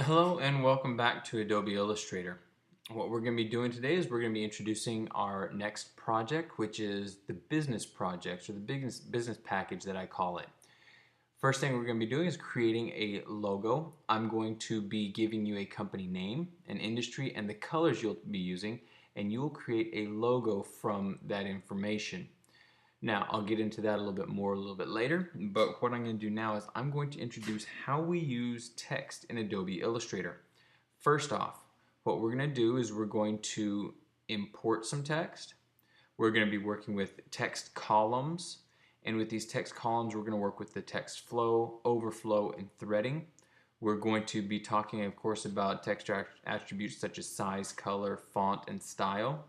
Hello and welcome back to Adobe Illustrator. What we're going to be doing today is we're going to be introducing our next project, which is the business project or the business package that I call it. First thing we're going to be doing is creating a logo. I'm going to be giving you a company name, an industry, and the colors you'll be using, and you will create a logo from that information. Now, I'll get into that a little bit later, but what I'm going to do now is I'm going to introduce how we use text in Adobe Illustrator. First off, what we're going to do is we're going to import some text. We're going to be working with text columns, and with these text columns, we're going to work with the text flow, overflow, and threading. We're going to be talking, of course, about text attributes such as size, color, font, and style.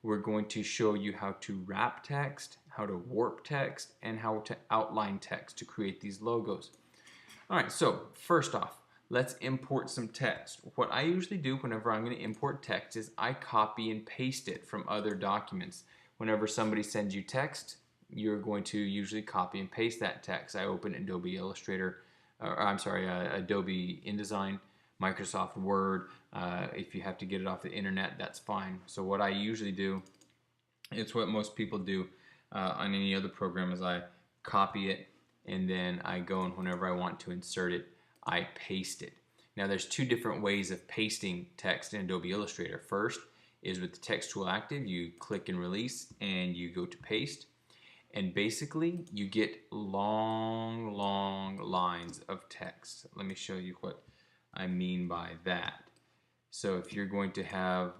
We're going to show you how to wrap text, how to warp text, and how to outline text to create these logos. All right, so first off, let's import some text. What I usually do whenever I'm going to import text is I copy and paste it from other documents. Whenever somebody sends you text, you're going to usually copy and paste that text. I open Adobe Illustrator, Adobe InDesign, Microsoft Word. If you have to get it off the internet, that's fine. So what I usually do, it's what most people do on any other program, is I copy it and then I go and whenever I want to insert it, I paste it. Now there's two different ways of pasting text in Adobe Illustrator. First is with the text tool active, you click and release and you go to paste. And basically you get long lines of text. Let me show you what I mean by that. So if you're going to have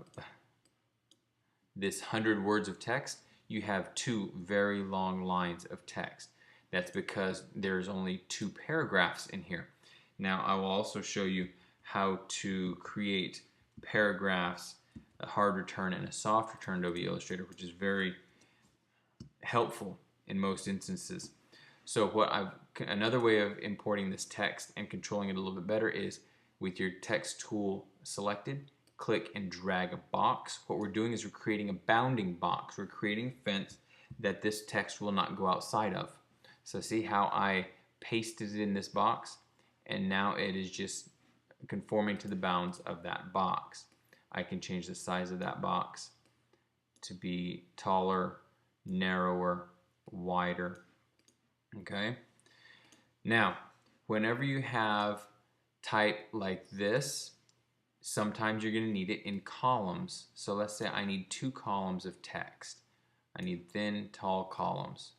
this 100 words of text, you have two very long lines of text. That's because there's only two paragraphs in here. Now I will also show you how to create paragraphs, a hard return and a soft return in Adobe Illustrator, which is very helpful in most instances. So another way of importing this text and controlling it a little bit better is with your text tool selected, click and drag a box. What we're doing is we're creating a bounding box. We're creating a fence that this text will not go outside of. So see how I pasted it in this box, and now it is just conforming to the bounds of that box. I can change the size of that box to be taller, narrower, wider. Okay? Now, whenever you have type like this, sometimes you're going to need it in columns. So let's say I need 2 columns of text. I need thin, tall columns.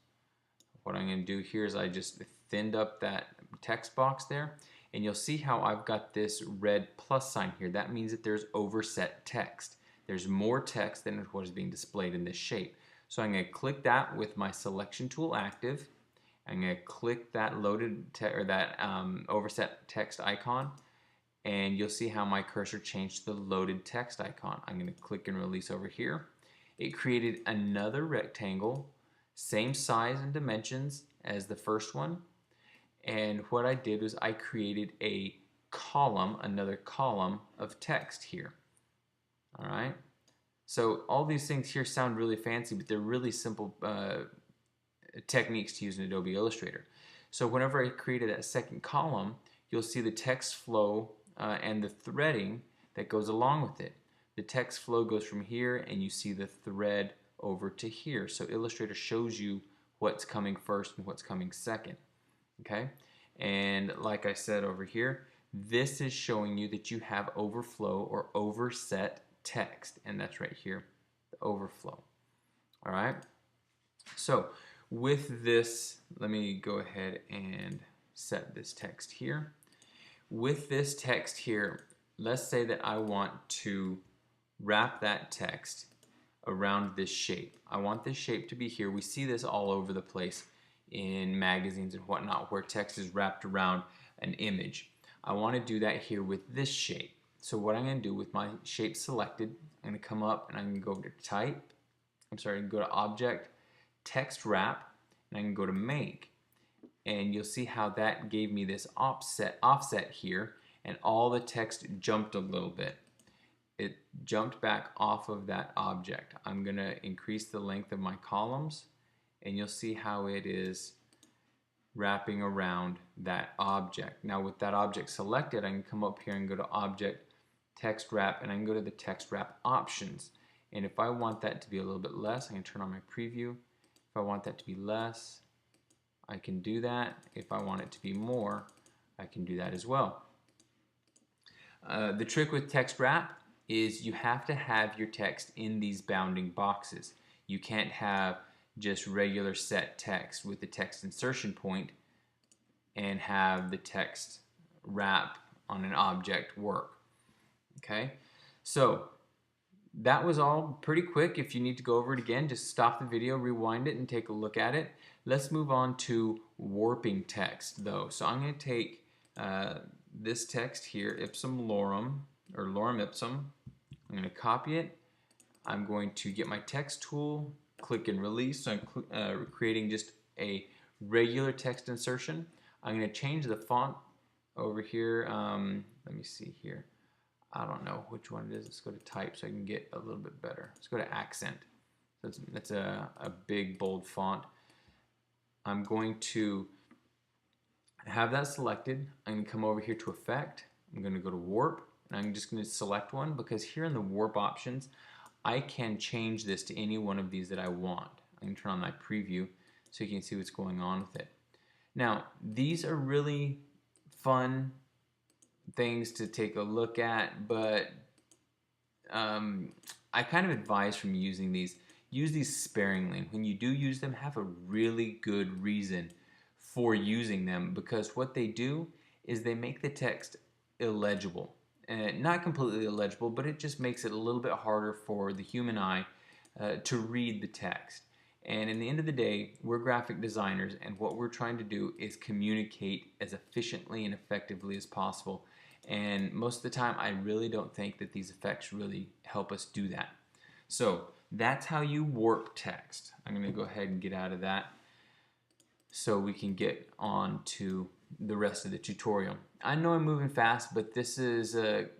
What I'm going to do here is I just thinned up that text box there, and you'll see how I've got this red plus sign here. That means that there's overset text. There's more text than what is being displayed in this shape. So I'm going to click that with my selection tool active. I'm going to click that overset text icon, and you'll see how my cursor changed to the loaded text icon. I'm going to click and release over here. It created another rectangle, same size and dimensions as the first one. And what I did was I created a column, another column of text here. All right. So all these things here sound really fancy, but they're really simple techniques to use in Adobe Illustrator. So whenever I created that second column, you'll see the text flow and the threading that goes along with it. The text flow goes from here and you see the thread over to here. So Illustrator shows you what's coming first and what's coming second. Okay? And like I said over here, this is showing you that you have overflow or overset text, and that's right here, the overflow. All right? So with this, let me go ahead and set this text here. With this text here, let's say that I want to wrap that text around this shape. I want this shape to be here. We see this all over the place in magazines and whatnot where text is wrapped around an image. I want to do that here with this shape. So what I'm going to do with my shape selected, I'm going to come up and I'm going to go to go to Object, Text Wrap, and I can go to Make. And you'll see how that gave me this offset here, and all the text jumped a little bit. It jumped back off of that object. I'm going to increase the length of my columns, and you'll see how it is wrapping around that object. Now with that object selected, I can come up here and go to Object, Text Wrap, and I can go to the Text Wrap options. And if I want that to be a little bit less, I can turn on my preview. If I want that to be less, I can do that. If I want it to be more, I can do that as well. The trick with text wrap is you have to have your text in these bounding boxes. You can't have just regular set text with the text insertion point and have the text wrap on an object work. Okay, so that was all pretty quick. If you need to go over it again, just stop the video, rewind it, and take a look at it. Let's move on to warping text though. So I'm going to take this text here, ipsum lorem, or lorem ipsum. I'm going to copy it. I'm going to get my text tool, click and release. So I'm creating just a regular text insertion. I'm going to change the font over here. Let me see here. I don't know which one it is. Let's go to type so I can get a little bit better. Let's go to accent. So that's a big, bold font. I'm going to have that selected. I'm going to come over here to Effect. I'm going to go to Warp, and I'm just going to select one because here in the Warp options, I can change this to any one of these that I want. I can turn on my preview so you can see what's going on with it. Now, these are really fun things to take a look at, but I kind of advise from using these. Use these sparingly, and when you do use them, have a really good reason for using them, because what they do is they make the text illegible. Not completely illegible, but it just makes it a little bit harder for the human eye to read the text. And in the end of the day, we're graphic designers, and what we're trying to do is communicate as efficiently and effectively as possible. And most of the time, I really don't think that these effects really help us do that. So that's how you warp text. I'm going to go ahead and get out of that so we can get on to the rest of the tutorial. I know I'm moving fast, but this is,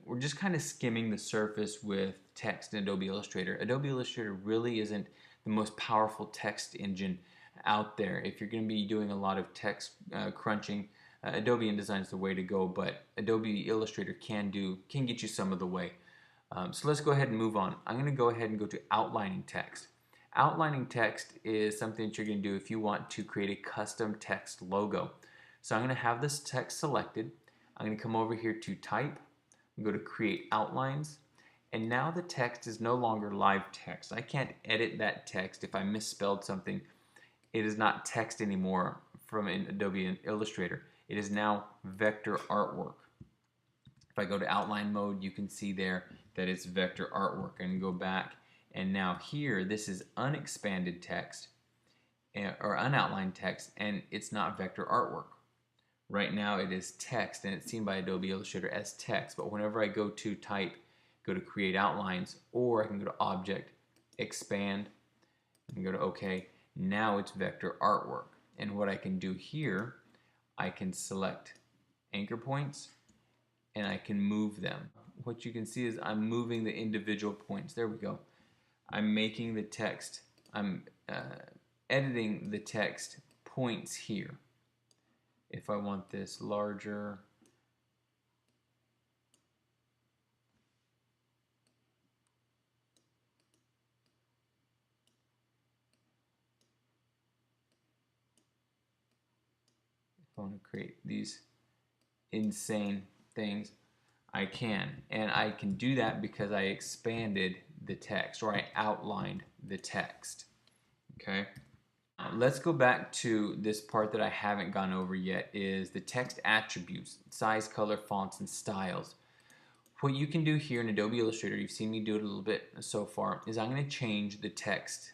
we're just kind of skimming the surface with text in Adobe Illustrator. Adobe Illustrator really isn't the most powerful text engine out there. If you're going to be doing a lot of text crunching, Adobe InDesign is the way to go, but Adobe Illustrator can get you some of the way. So let's go ahead and move on. I'm going to go ahead and go to outlining text. Outlining text is something that you're going to do if you want to create a custom text logo. So I'm going to have this text selected. I'm going to come over here to type, go to create outlines, and now the text is no longer live text. I can't edit that text if I misspelled something. It is not text anymore from Adobe Illustrator. It is now vector artwork. If I go to outline mode, you can see there that it's vector artwork. I can go back, and now here this is unexpanded text or unoutlined text, and it's not vector artwork. Right now it is text, and it's seen by Adobe Illustrator as text, but whenever I go to type, go to create outlines, or I can go to object, expand, and go to OK. Now it's vector artwork, and what I can do here, I can select anchor points and I can move them. What you can see is I'm moving the individual points. There we go. I'm making the text, I'm editing the text points here. If I want this larger, if I want to create these insane things, I can. And I can do that because I expanded the text, or I outlined the text. Okay. Let's go back to this part that I haven't gone over yet, is the text attributes, size, color, fonts, and styles. What you can do here in Adobe Illustrator, you've seen me do it a little bit so far, is I'm going to change the text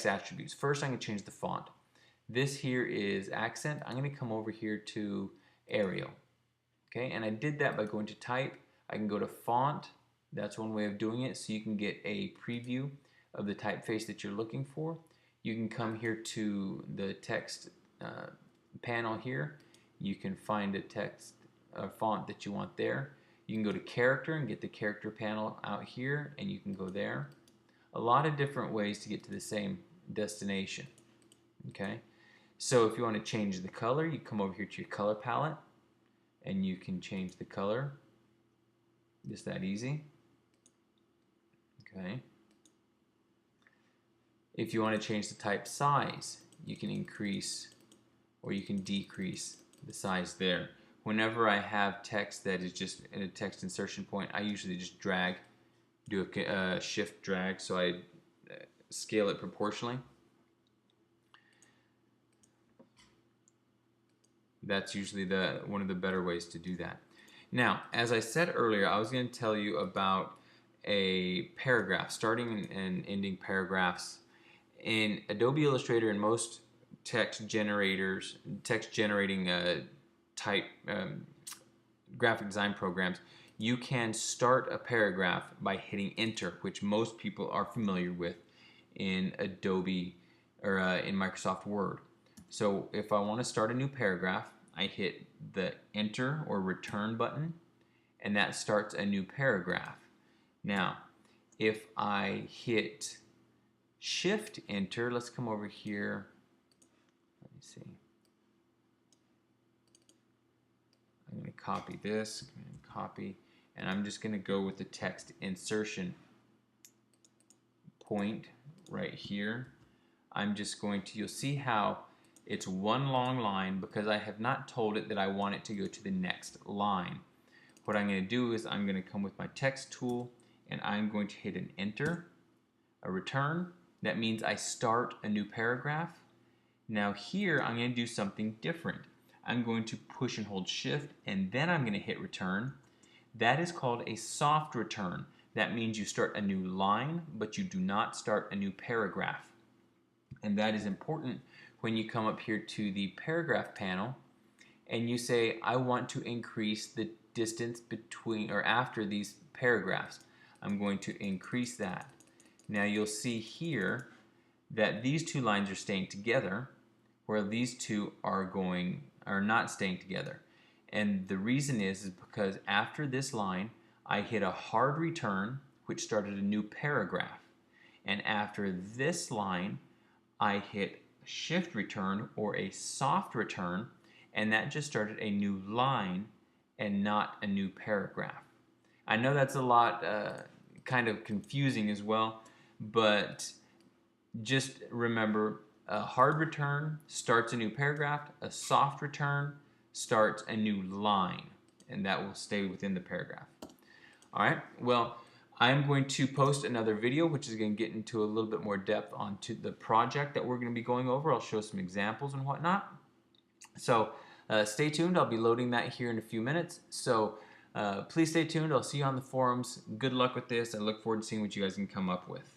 attributes. First, I'm going to change the font. This here is accent. I'm going to come over here to Arial. Okay, and I did that by going to type. I can go to font. That's one way of doing it, so you can get a preview of the typeface that you're looking for. You can come here to the text panel here. You can find a text font that you want there. You can go to character and get the character panel out here, and you can go there. A lot of different ways to get to the same destination. Okay, So if you want to change the color, you come over here to your color palette and you can change the color. Just that easy. Okay. If you want to change the type size, you can increase or you can decrease the size there. Whenever I have text that is just in a text insertion point, I usually just drag, do a shift drag, so I scale it proportionally. That's usually one of the better ways to do that. Now, as I said earlier, I was going to tell you about a paragraph, starting and ending paragraphs. In Adobe Illustrator and most text generating type graphic design programs, you can start a paragraph by hitting enter, which most people are familiar with in Adobe or in Microsoft Word. So if I want to start a new paragraph, I hit the enter or return button, and that starts a new paragraph. Now, if I hit shift enter, let's come over here. Let me see. I'm going to copy this, copy, and I'm just going to go with the text insertion point right here. I'm just going to, you'll see how it's one long line because I have not told it that I want it to go to the next line. What I'm going to do is I'm going to come with my text tool and I'm going to hit an enter, a return. That means I start a new paragraph. Now here I'm going to do something different. I'm going to push and hold shift and then I'm going to hit return. That is called a soft return. That means you start a new line, but you do not start a new paragraph. And that is important when you come up here to the paragraph panel and you say, I want to increase the distance between or after these paragraphs. I'm going to increase that. Now you'll see here that these two lines are staying together, where these two are not staying together. And the reason is because after this line, I hit a hard return, which started a new paragraph. And after this line, I hit shift return or a soft return, and that just started a new line and not a new paragraph. I know that's a lot kind of confusing as well, but just remember, a hard return starts a new paragraph, a soft return starts a new line, and that will stay within the paragraph. All right, well, I'm going to post another video which is going to get into a little bit more depth onto the project that we're going to be going over. I'll show some examples and whatnot. So stay tuned. I'll be loading that here in a few minutes. So please stay tuned. I'll see you on the forums. Good luck with this. I look forward to seeing what you guys can come up with.